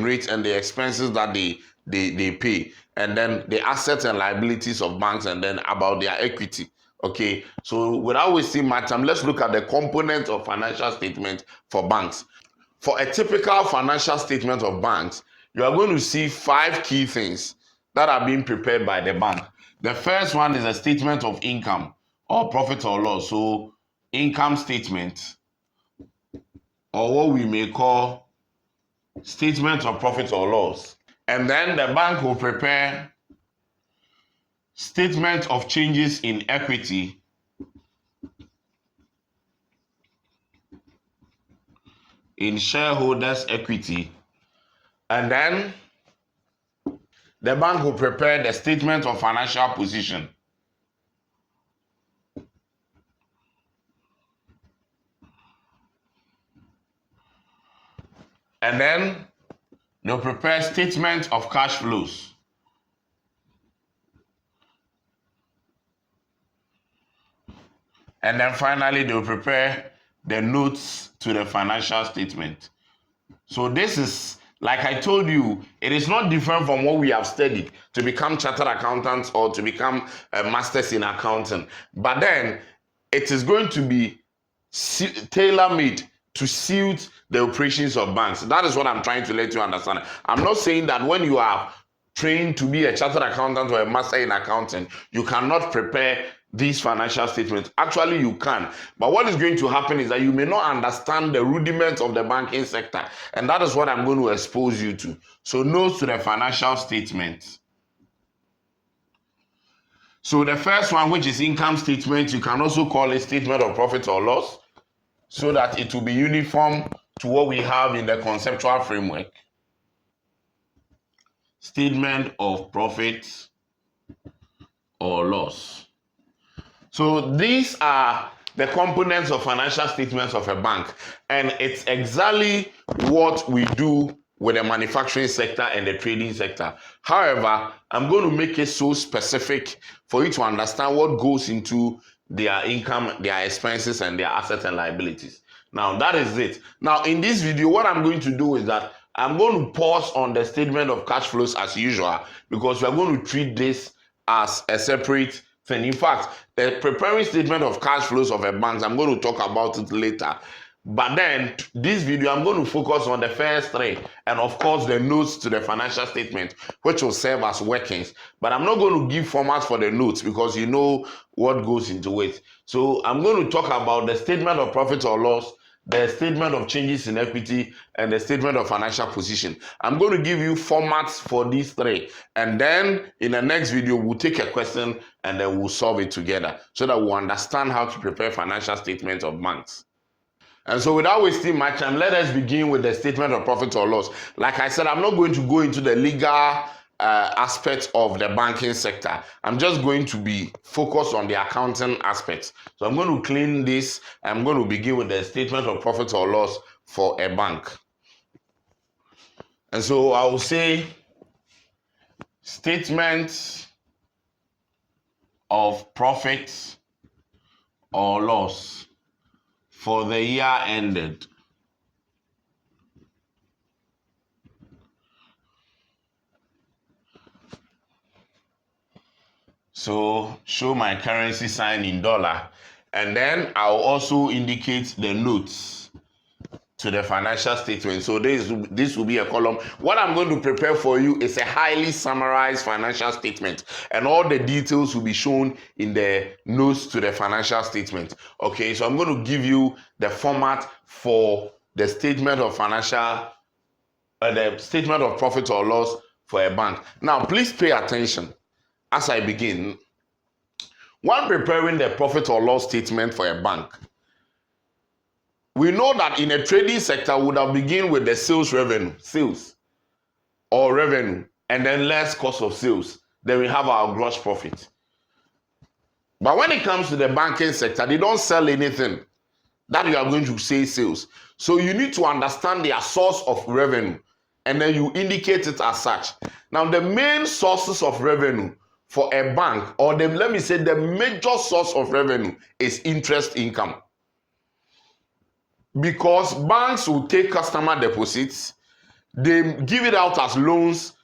generate and the expenses that they pay, and then the assets and liabilities of banks, and then about their equity. Okay, so without wasting much time, let's look at the components of financial statement for banks. For a typical financial statement of banks, you are going to see 5 key things that are being prepared by the bank. The first one is a statement of income or profit or loss. So income statement, or what we may call statement of profit or loss. And then the bank will prepare statement of changes in equity, in shareholders' equity, and then the bank will prepare the statement of financial position. And then they'll prepare statement of cash flows. And then finally, they'll prepare the notes to the financial statement. So this is, like I told you, it is not different from what we have studied to become chartered accountants or to become masters in accounting. But then it is going to be tailor-made to suit the operations of banks. That is what I'm trying to let you understand. I'm not saying that when you are trained to be a chartered accountant or a master in accounting, you cannot prepare these financial statements. Actually, you can. But what is going to happen is that you may not understand the rudiments of the banking sector. And that is what I'm going to expose you to. So notes to the financial statements. So the first one, which is income statement, you can also call it statement of profit or loss, so that it will be uniform to what we have in the conceptual framework. Statement of profit or loss. So these are the components of financial statements of a bank, and it's exactly what we do with the manufacturing sector and the trading sector. However, I'm going to make it so specific for you to understand what goes into their income, their expenses, and their assets and liabilities. Now, that is it. Now, in this video, what I'm going to do is that I'm going to pause on the statement of cash flows as usual, because we're going to treat this as a separate thing. In fact, the preparing statement of cash flows of a bank, I'm going to talk about it later. But then, this video, I'm going to focus on the first 3, and of course, the notes to the financial statement, which will serve as workings. But I'm not going to give formats for the notes because you know what goes into it. So I'm going to talk about the statement of profit or loss, the statement of changes in equity, and the statement of financial position. I'm going to give you formats for these 3. And then in the next video, we'll take a question and then we'll solve it together so that we'll understand how to prepare financial statements of banks. And so without wasting my time, let us begin with the statement of profit or loss. Like I said, I'm not going to go into the legal aspects of the banking sector. I'm just going to be focused on the accounting aspects. So I'm going to clean this. I'm going to begin with the statement of profit or loss for a bank. And so I will say statement of profit or loss for the year ended. So show my currency sign in dollar, and then I'll also indicate the notes to the financial statement. So this will be a column. What I'm going to prepare for you is a highly summarized financial statement, and all the details will be shown in the notes to the financial statement. Okay, so I'm going to give you the format for the statement of the statement of profit or loss for a bank. Now, please pay attention as I begin. When preparing the profit or loss statement for a bank, we know that in a trading sector, we would have begun with the sales revenue, and then less cost of sales. Then we have our gross profit. But when it comes to the banking sector, they don't sell anything that you are going to say sales. So you need to understand their source of revenue, and then you indicate it as such. Now, the main sources of revenue for a bank, or let me say the major source of revenue, is interest income. Because banks will take customer deposits, they give it out as loans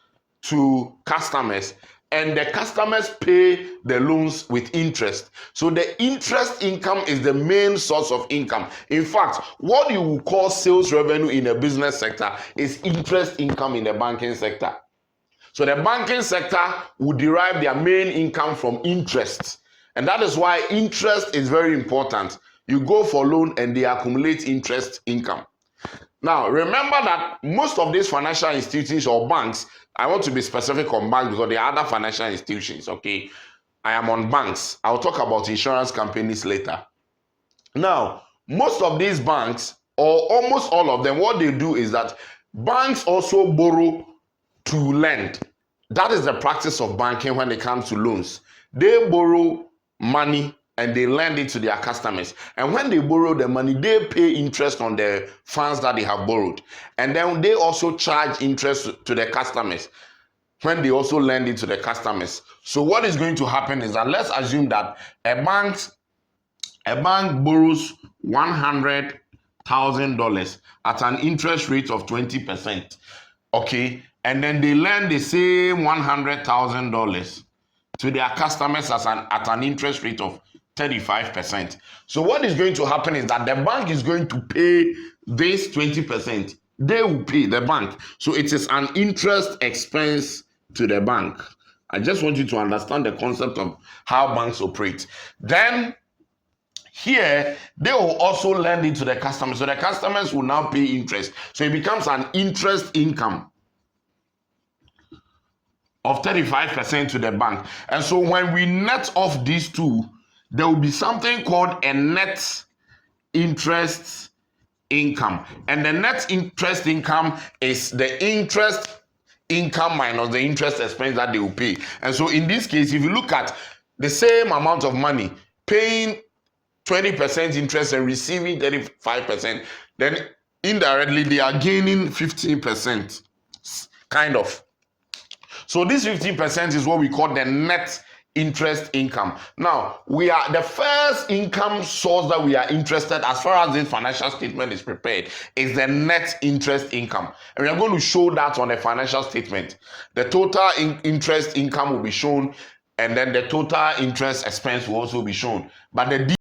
to customers, and the customers pay the loans with interest. So the interest income is the main source of income. In fact, what you would call sales revenue in the business sector is interest income in the banking sector. So the banking sector will derive their main income from interest. And that is why interest is very important. You go for loan and they accumulate interest income. Now, remember that most of these financial institutions or banks, I want to be specific on banks because there are other financial institutions, okay? I am on banks. I'll talk about insurance companies later. Now, most of these banks, or almost all of them, what they do is that banks also borrow to lend. That is the practice of banking when it comes to loans. They borrow money and they lend it to their customers. And when they borrow the money, they pay interest on the funds that they have borrowed. And then they also charge interest to the customers when they also lend it to the customers. So what is going to happen is that let's assume that a bank borrows $100,000 at an interest rate of 20%. Okay, and then they lend the same $100,000 to their customers at an interest rate of 35%. So what is going to happen is that the bank is going to pay this 20%. They will pay the bank. So it is an interest expense to the bank. I just want you to understand the concept of how banks operate. Then here, they will also lend it to the customers. So the customers will now pay interest. So it becomes an interest income of 35% to the bank. And so when we net off these two, there will be something called a net interest income. And the net interest income is the interest income minus the interest expense that they will pay. And so in this case, if you look at the same amount of money, paying 20% interest and receiving 35%, then indirectly they are gaining 15%, kind of. So this 15% is what we call the net interest income. Now, the first income source that we are interested as far as this financial statement is prepared is the net interest income. And we are going to show that on the financial statement. The total interest income will be shown, and then the total interest expense will also be shown. But the